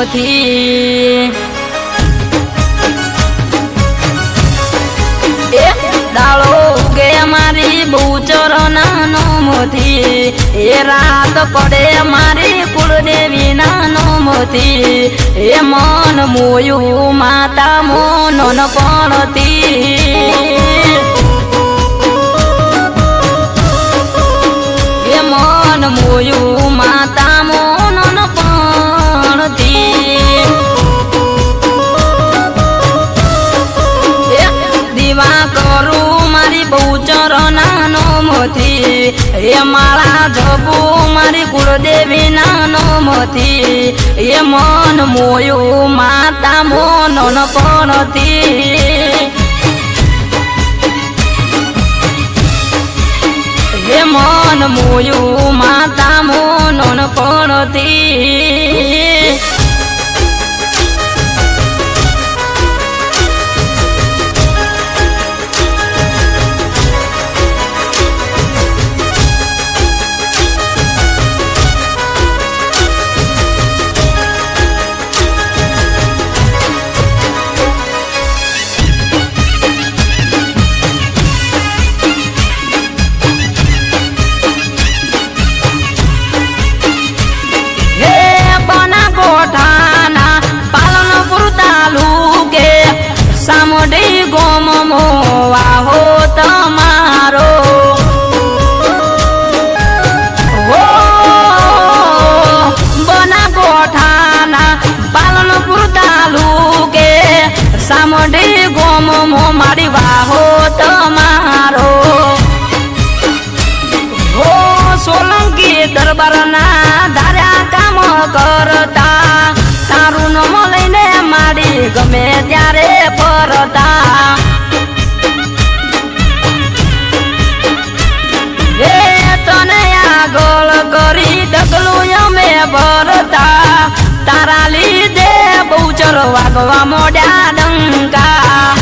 મોથી દાળો ઉગે મારી બહુચર નાનો મોથી એ રાત પડે મારી કુળદેવી નાનો મોથી એ મન મોયું માતા મોનન પડતી એ મન મોયું માતા મોનન પડતી દીવા કરું મારી બહુચર નાનો મોથી એ માળા જપુ મારી કુળદેવી નાનો મોથી એ મન મોયું માતા મોનન પડતી એ મન મોયું માતા મોનન પડતી સામોડી ગોમ મોવાહો તમારો હો બના ગોઠાના પાલનપુર તાલુકે સામોડી ગોમ મો મારી વાહો તમારો હો સોલંકી દરબારના ધાર્યા કામ કરતા તારું નમ લઈને મારી ગમે ત્યારે ફરતા એ તને આગળ કરી ડગલું અમે ભરતા તારા લીધે બહુચર વાગવા મોડ્યા ડંકા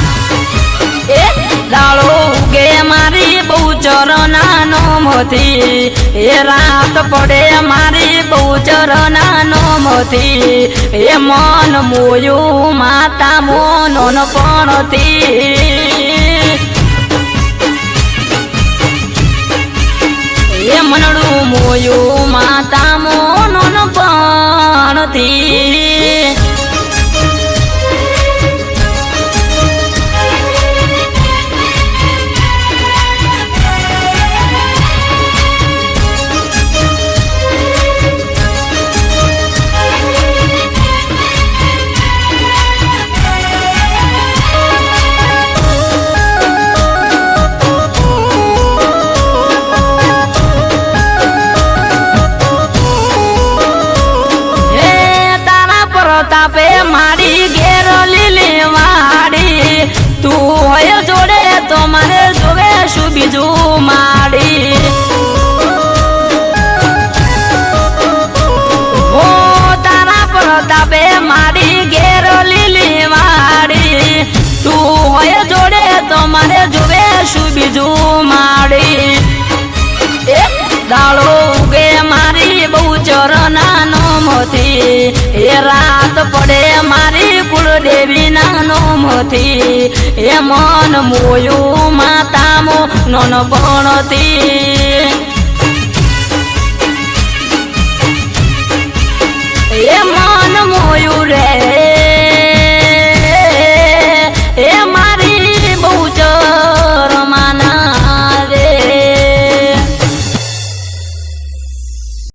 એ દાળો ઉગે મારી બહુચર નાનો મોથી એ રાત પડે મારી બહુચર નાનો મોથી એ મન મોયું માતા મોનન પડતી એ મનડું મોયું માતા મોનન પડતી તાપે મારી ઘેર લીલી વાડી તું હોય જોડે તો મારે જોવે શું બીજું માડી હો તારા પ્રતાપે મારી ઘેર લીલી વાડી તું હોય જોડે તો મારે જોવે શું બીજું માડી દાળો ઉગે મારી બહુચર નાનો મોથી એ રાત પડે મારી કુળદેવી નાનો મોથી એ મન મોયું માતા મોનન પડતી